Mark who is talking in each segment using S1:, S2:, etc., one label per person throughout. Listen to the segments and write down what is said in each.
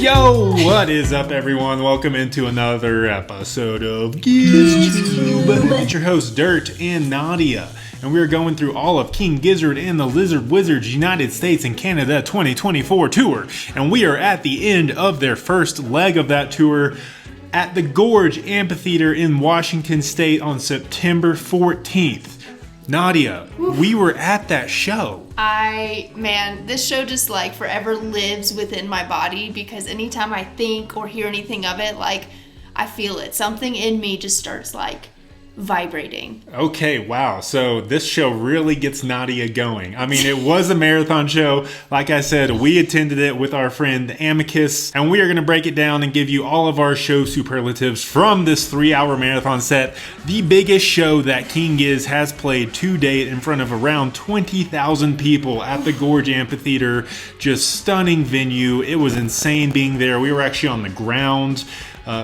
S1: Yo, what is up, everyone? Welcome into another episode of Gizzard. It's your host, Dirt Nadia, and we are going through all of King Gizzard and the Lizard Wizards United States and Canada 2024 tour, and we are at the end of their first leg of that tour at the Gorge Amphitheater in Washington State on September 14th. Nadia, we were at that show.
S2: This show just like forever lives within my body because anytime I think or hear anything of it, like I feel it. Something in me just starts like vibrating.
S1: Okay, wow. So this show really gets Nadia going. I mean, it was a marathon show. Like I said, we attended it with our friend Amicus, and we are going to break it down and give you all of our show superlatives from this 3-hour marathon set. The biggest show that King Giz has played to date in front of around 20,000 people at the Gorge Amphitheater. Just stunning venue. It was insane being there. We were actually on the ground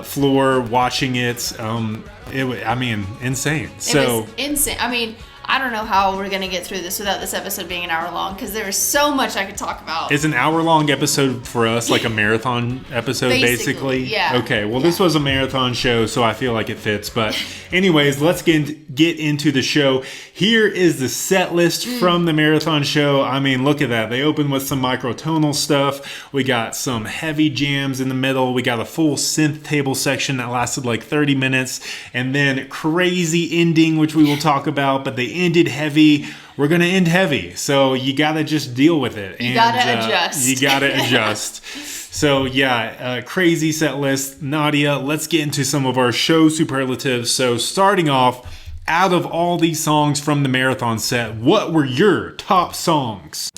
S1: floor watching it. Insane.
S2: It was insane. I mean, I don't know how we're going to get through this without this episode being an hour long because there is so much I could talk about.
S1: Is an hour-long episode for us like a marathon episode, basically?
S2: Yeah.
S1: Okay, well, This was a marathon show, so I feel like it fits. But anyways, let's get into the show. Here is the set list from the marathon show. I mean, look at that. They opened with some microtonal stuff. We got some heavy jams in the middle. We got a full synth table section that lasted like 30 minutes. And then crazy ending, which we will talk about. But they ended heavy. We're going to end heavy. So you got to just deal with it.
S2: You got to adjust.
S1: You got to adjust. So yeah, crazy set list. Nadia, let's get into some of our show superlatives. So starting off, out of all these songs from the marathon set, what were your top songs?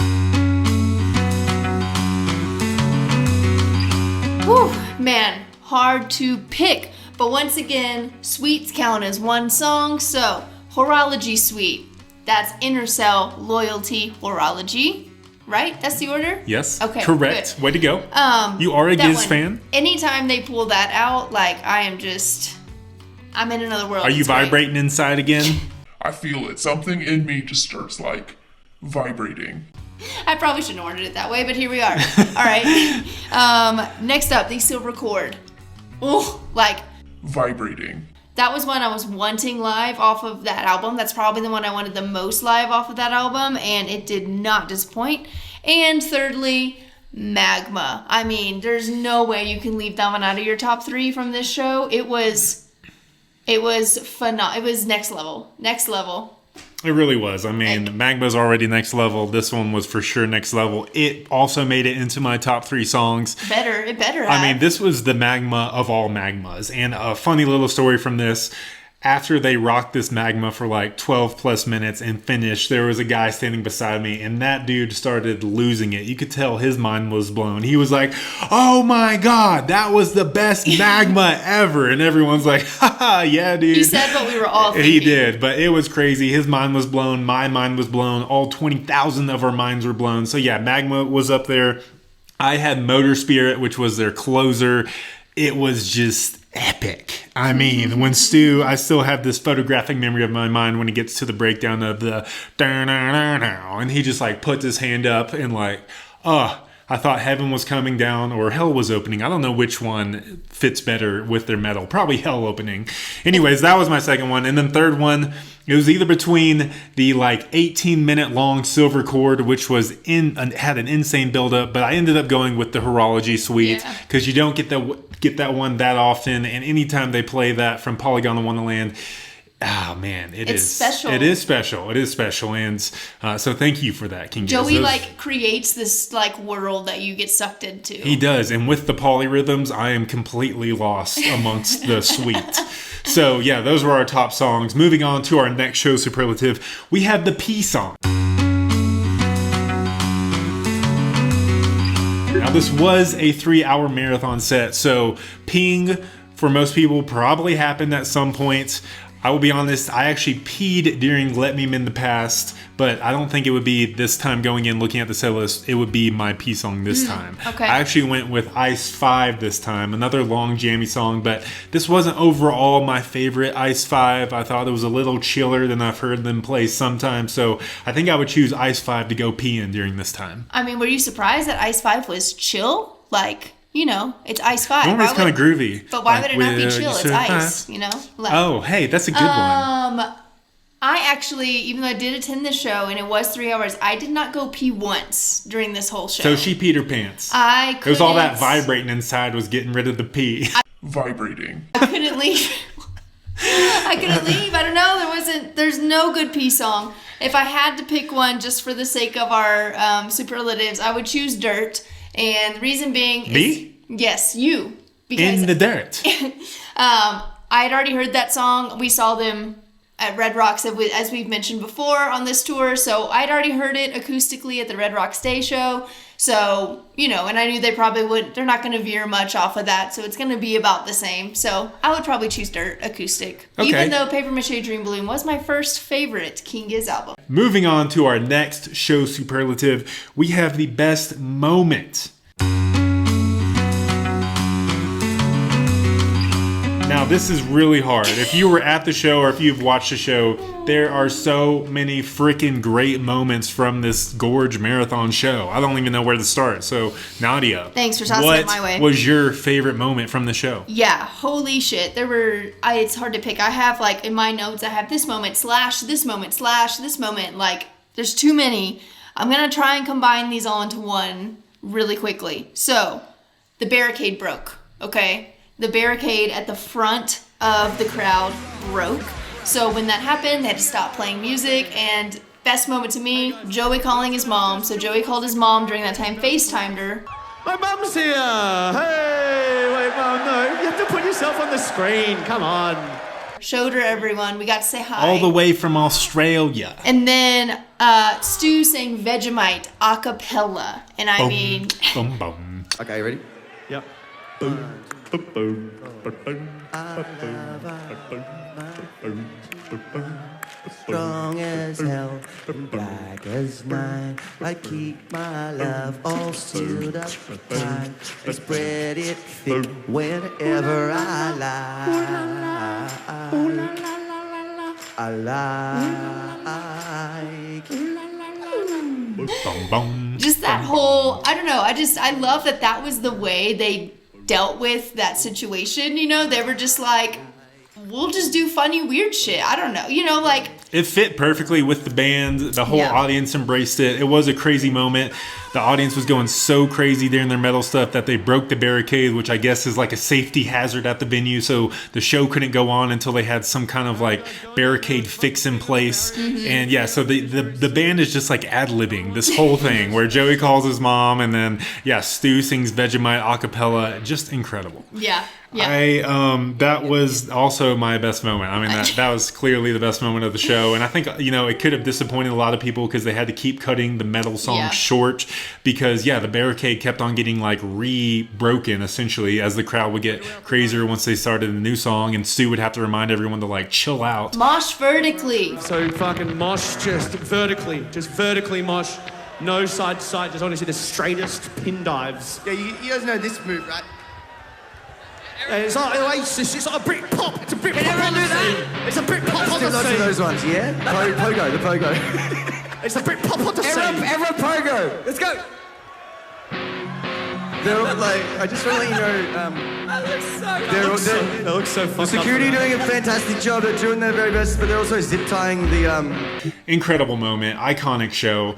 S2: Whew, man, hard to pick. But once again, Sweets count as one song. So, Horology Suite. That's Inner Cell, Loyalty, Horology. Right? That's the order?
S1: Yes.
S2: Okay.
S1: Correct.
S2: Good.
S1: Way to go. You are a Giz fan?
S2: Anytime they pull that out, like I'm in another world.
S1: Are you vibrating inside again?
S3: I feel it. Something in me just starts like vibrating.
S2: I probably shouldn't have ordered it that way, but here we are. All right. Next up, the Silver Chord. Oh, like
S3: vibrating.
S2: That was one I was wanting live off of that album. That's probably the one I wanted the most live off of that album, and it did not disappoint. And thirdly, Magma. I mean, there's no way you can leave that one out of your top 3 from this show. It was phenomenal. It was next level. Next level.
S1: It really was. I mean, Magma's already next level. This one was for sure next level. It also made it into my top 3 songs.
S2: It better have.
S1: I mean, this was the Magma of all Magmas. And a funny little story from this. After they rocked this Magma for like 12 plus minutes and finished, there was a guy standing beside me, and that dude started losing it. You could tell his mind was blown. He was like, "Oh my God, that was the best Magma ever." And everyone's like, "Haha, yeah, dude."
S2: He said what we were all thinking.
S1: He did, but it was crazy. His mind was blown. My mind was blown. All 20,000 of our minds were blown. So yeah, Magma was up there. I had Motor Spirit, which was their closer. It was just epic. I mean, when Stu, I still have this photographic memory of my mind when he gets to the breakdown of the and he just like puts his hand up and like, I thought heaven was coming down or hell was opening. I don't know which one fits better with their metal. Probably hell opening. Anyways, that was my second one. And then third one, it was either between the like 18-minute long Silver Chord, which was had an insane buildup, but I ended up going with the Horology Suite because you don't get that one that often. And anytime they play that from Polygon to Wonderland, oh man, it's special. It is special. It is special. And so thank you for that, King Giz.
S2: Joey creates this like world that you get sucked into.
S1: He does. And with the polyrhythms, I am completely lost amongst the suite. So yeah, those were our top songs. Moving on to our next show superlative, we have the P song. Now this was a 3-hour marathon set, so peeing for most people probably happened at some point. I will be honest, I actually peed during Let Me Mend the Past, but I don't think it would be this time going in looking at the set list. It would be my pee song this time.
S2: Okay.
S1: I actually went with Ice 5 this time, another long jammy song, but this wasn't overall my favorite Ice 5. I thought it was a little chiller than I've heard them play sometimes, so I think I would choose Ice 5 to go pee in during this time.
S2: I mean, were you surprised that Ice 5 was chill? Like, you know, it's Ice 5.
S1: Normally it's kind of groovy.
S2: But why would it not be chill? It's ice, you know? Like,
S1: oh, hey, that's a good one.
S2: I actually, even though I did attend this show and it was 3 hours, I did not go pee once during this whole show.
S1: So she peed her pants.
S2: It
S1: was all that vibrating inside was getting rid of the pee.
S3: Vibrating.
S2: I couldn't leave. I couldn't leave. I don't know. There's no good pee song. If I had to pick one just for the sake of our superlatives, I would choose Dirt. And the reason being...
S1: Me?
S2: Yes, you. Because
S1: in the dirt.
S2: I had already heard that song. We saw them at Red Rocks, as we've mentioned before on this tour. So I'd already heard it acoustically at the Red Rocks Day show. So, you know, and I knew they're not going to veer much off of that. So it's going to be about the same. So I would probably choose Dirt acoustic. Okay. Even though Paper Mache Dream Balloon was my first favorite King Giz album. Moving
S1: on to our next show superlative, we have the best moment. Now, this is really hard. If you were at the show or if you've watched the show, there are so many freaking great moments from this Gorge marathon show. I don't even know where to start. So, Nadia.
S2: Thanks for tossing it my way.
S1: What was your favorite moment from the show?
S2: Yeah, holy shit. It's hard to pick. I have, like, in my notes, I have this moment / this moment / this moment. Like, there's too many. I'm going to try and combine these all into one really quickly. So, the barricade broke, okay? The barricade at the front of the crowd broke. So when that happened, they had to stop playing music. And best moment to me, Joey calling his mom. So Joey called his mom during that time, FaceTimed her.
S4: My mum's here! Hey! Wait, Mum, no. You have to put yourself on the screen. Come on.
S2: Showed her everyone. We got to say hi.
S1: All the way from Australia.
S2: And then Stu sang Vegemite a cappella. And I mean...
S1: Boom, boom.
S4: Okay, ready? Yep. Boom.
S5: Strong as hell and black as night. I keep my love all sealed up tight. I spread it thick whenever I like.
S2: Just that whole, I don't know, I love that was the way they dealt with that situation, you know? They were just like, we'll just do funny, weird shit. I don't know, you know, like...
S1: It fit perfectly with the band. The whole audience embraced it. It was a crazy moment. The audience was going so crazy during their metal stuff that they broke the barricade, which I guess is like a safety hazard at the venue. So the show couldn't go on until they had some kind of like barricade fix in place. Mm-hmm. And yeah, so the band is just like ad-libbing this whole thing where Joey calls his mom and then, Stu sings Vegemite a cappella. Just incredible.
S2: Yeah. Yeah.
S1: That was also my best moment. I mean, that was clearly the best moment of the show. And I think, you know, it could have disappointed a lot of people because they had to keep cutting the metal song short because, the barricade kept on getting like re-broken essentially as the crowd would get crazier once they started the new song. And Stu would have to remind everyone to like chill out.
S2: Mosh vertically.
S4: So fucking mosh just vertically mosh. No side to side, just honestly the straightest pin dives.
S5: Yeah, you guys know this move, right?
S4: It's like Oasis, it's like a Brit pop, it's a Brit pop.
S5: Can everyone do that?
S4: It's a Brit pop on the
S5: Lots of those ones, yeah? Pogo, the pogo.
S4: It's a Brit pop on the scene.
S5: Everyone pogo, let's go. They're like, I just want to let you know,
S4: That looks so fucking
S5: security doing a fantastic job. They're doing their very best, but they're also zip tying the
S1: Incredible moment, iconic show.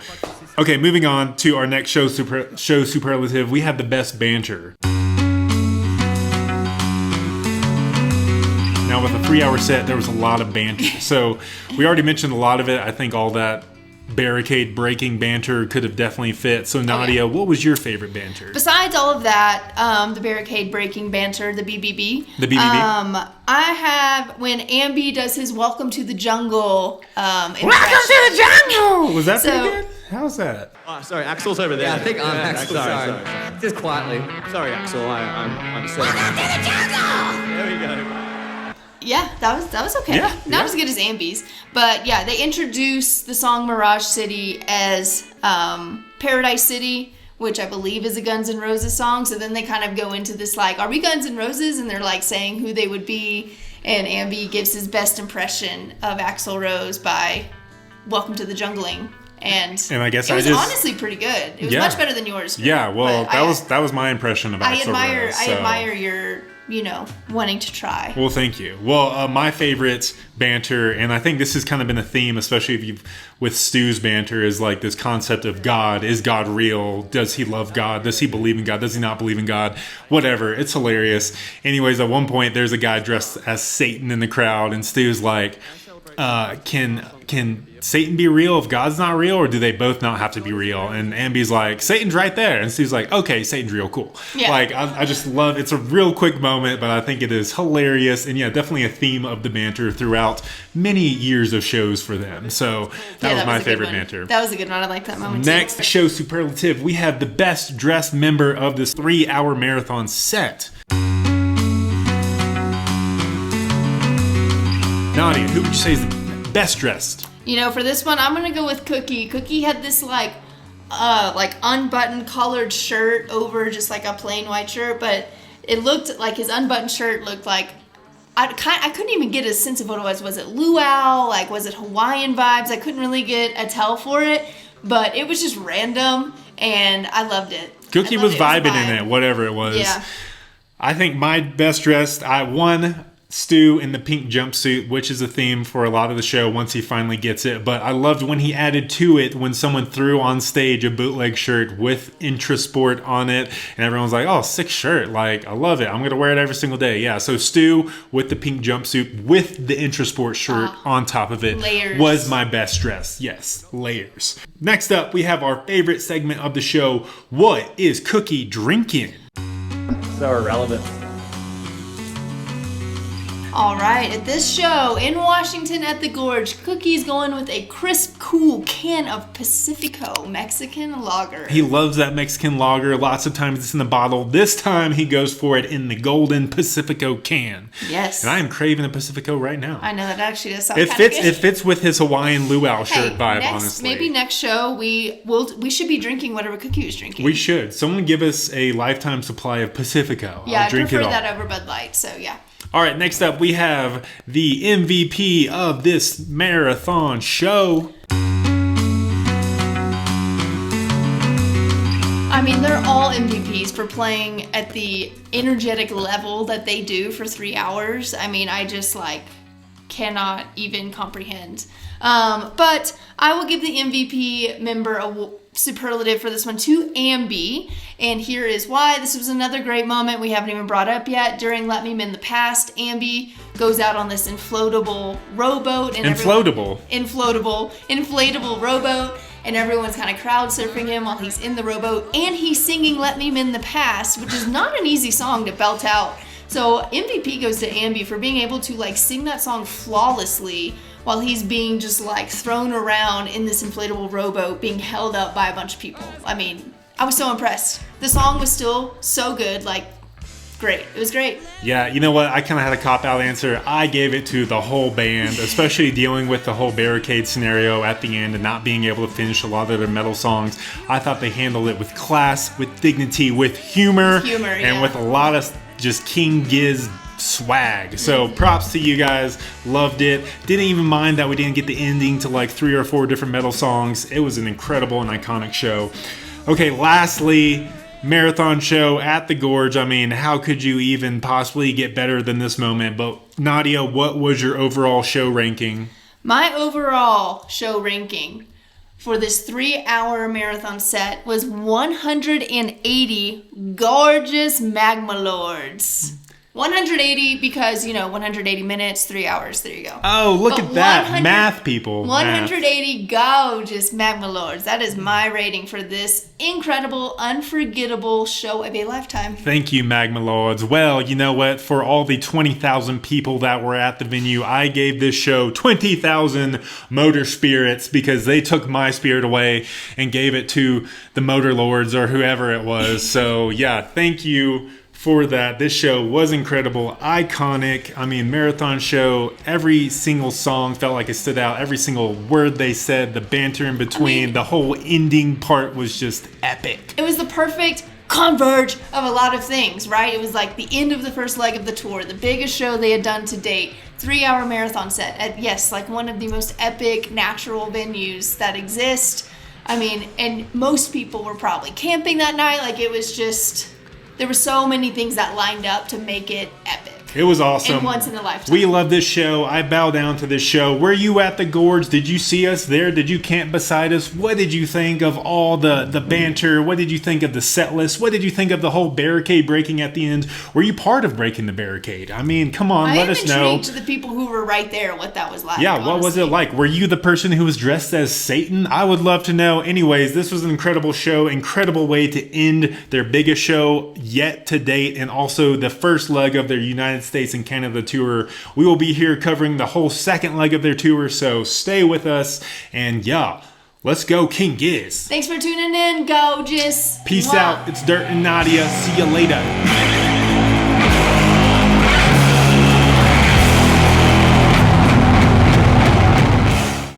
S1: Okay, moving on to our next show superlative. We have the best banter. Now, with a 3-hour set, there was a lot of banter. So we already mentioned a lot of it. I think all that barricade breaking banter could have definitely fit. So Nadia, what was your favorite banter?
S2: Besides all of that, the barricade breaking banter, the BBB.
S1: The BBB.
S2: I have when Ambi does his "Welcome to the Jungle."
S1: Welcome to the jungle. Was that pretty good? How's that?
S4: Oh, sorry, Axel's over there.
S5: Yeah, I think I'm Axel. Sorry. Just quietly.
S4: Sorry, Axel. I'm sorry.
S2: Welcome to the jungle.
S4: There we go.
S2: Yeah, that was okay. Not as good as Ambi's, but yeah, they introduced the song Mirage City as Paradise City, which I believe is a Guns N' Roses song. So then they kind of go into this like, are we Guns N' Roses? And they're like saying who they would be, and Ambi gives his best impression of Axl Rose by Welcome to the Jungling. And
S1: I guess
S2: it was
S1: I just
S2: honestly pretty good. It was
S1: Yeah.
S2: much better than yours.
S1: Yeah, well,
S2: But
S1: that was my impression of
S2: I
S1: Axl
S2: admire
S1: Rose.
S2: I
S1: so-
S2: admire your wanting to try.
S1: Well, thank you. Well, my favorite banter, and I think this has kind of been a theme, especially if you've with Stu's banter, is like this concept of God. Is God real? Does he love God? Does he believe in God? Does he not believe in God? Whatever. It's hilarious. Anyways, at one point, there's a guy dressed as Satan in the crowd, and Stu's like, can Satan be real if God's not real, or do they both not have to be real? And Ambi's like, Satan's right there. And Stu's like, okay, Satan's real, cool.
S2: Yeah.
S1: Like, I just love, it's a real quick moment, but I think it is hilarious. And yeah, definitely a theme of the banter throughout many years of shows for them. So that was my
S2: a good
S1: favorite
S2: one.
S1: banter.
S2: That was a good one. I like that moment
S1: Next
S2: too.
S1: show superlative, we have the best dressed member of this 3-hour marathon set. Nadia, who would you say is the best dressed?
S2: For this one, I'm gonna go with Cookie. Cookie had this like unbuttoned collared shirt over just like a plain white shirt, but it looked like his unbuttoned shirt looked like I couldn't even get a sense of what it was. Was it luau? Like, was it Hawaiian vibes? I couldn't really get a tell for it, but it was just random, and I loved it.
S1: Cookie was vibing in it, whatever it was.
S2: Yeah.
S1: I think my best dressed, I won Stu in the pink jumpsuit, which is a theme for a lot of the show once he finally gets it. But I loved when he added to it when someone threw on stage a bootleg shirt with Intrasport on it. And everyone's like, oh, sick shirt. Like, I love it. I'm going to wear it every single day. Yeah. So Stu with the pink jumpsuit with the Intrasport shirt on top of it
S2: layers.
S1: was my best dress. Yes, layers. Next up, we have our favorite segment of the show. What is Cookie drinking?
S6: So irrelevant.
S2: All right, at this show in Washington at the Gorge, Cookie's going with a crisp, cool can of Pacifico Mexican lager.
S1: He loves that Mexican lager. Lots of times it's in the bottle. This time he goes for it in the golden Pacifico can.
S2: Yes.
S1: And I am craving a Pacifico right now.
S2: I know that actually does sound
S1: It
S2: kind
S1: fits.
S2: of good.
S1: It fits with his Hawaiian luau shirt
S2: Hey,
S1: vibe.
S2: next,
S1: honestly,
S2: maybe next show we should be drinking whatever Cookie was drinking.
S1: we should. Someone give us a lifetime supply of Pacifico.
S2: Yeah,
S1: I'll
S2: I
S1: drink
S2: prefer
S1: it all.
S2: that over Bud Light. So yeah.
S1: All right, next up we have the MVP of this marathon show.
S2: I mean, they're all MVPs for playing at the energetic level that they do for 3 hours. I mean, I just cannot even comprehend. But I will give the MVP member a superlative for this one to Ambi, and here is why. This was another great moment we haven't even brought up yet. During Let Me Mend the Past, Ambi goes out on this inflatable rowboat. And inflatable rowboat, and everyone's kind of crowd surfing him while he's in the rowboat, and he's singing Let Me Mend the Past, which is not an easy song to belt out. So MVP goes to Ambi for being able to sing that song flawlessly while he's being just thrown around in this inflatable rowboat being held up by a bunch of people. I mean, I was so impressed. The song was still so good, great. It was great.
S1: Yeah, you know what? I kind of had a cop-out answer. I gave it to the whole band, especially dealing with the whole barricade scenario at the end and not being able to finish a lot of their metal songs. I thought they handled it with class, with dignity, with humor, and with a lot of just King Giz swag. So props to you guys. Loved it. Didn't even mind that we didn't get the ending to 3 or 4 different metal songs. It was an incredible and iconic show. Okay, lastly, marathon show at the Gorge. I mean, how could you even possibly get better than this moment? But Nadia, what was your overall show ranking?
S2: My overall show ranking for this 3-hour marathon set was 180 gorgeous Magma Lords. 180 because, 180 minutes, 3 hours. There you go.
S1: Oh, look
S2: But
S1: at that. Math, people.
S2: 180 gorgeous Magma Lords. That is my rating for this incredible, unforgettable show of a lifetime.
S1: Thank you, Magma Lords. Well, you know what? For all the 20,000 people that were at the venue, I gave this show 20,000 motor spirits because they took my spirit away and gave it to the Motor Lords or whoever it was. So, yeah, thank you for that. This show was incredible, iconic. I mean, marathon show, every single song felt like it stood out. Every single word they said, the banter in between, the whole ending part was just epic.
S2: It was the perfect converge of a lot of things, right? It was the end of the first leg of the tour, the biggest show they had done to date, 3-hour marathon set at, yes, one of the most epic natural venues that exist. I mean, and most people were probably camping that night. Like, it was just, there were so many things that lined up to make it epic.
S1: It was awesome.
S2: And once in a lifetime.
S1: We love this show. I bow down to this show. Were you at the Gorge? Did you see us there? Did you camp beside us? What did you think of all the banter? What did you think of the set list? What did you think of the whole barricade breaking at the end? Were you part of breaking the barricade? I mean, come on, let us know.
S2: I am intrigued to the people who were right there what that was like.
S1: Yeah, what was it like? Were you the person who was dressed as Satan? I would love to know. Anyways, this was an incredible show, incredible way to end their biggest show yet to date, and also the first leg of their United States and Canada tour. We will be here covering the whole second leg of their tour, so stay with us. And yeah, let's go King Giz.
S2: Thanks for tuning in, Gorgeous.
S1: Peace
S2: Mwah.
S1: out. It's Dirt and Nadia. See you later.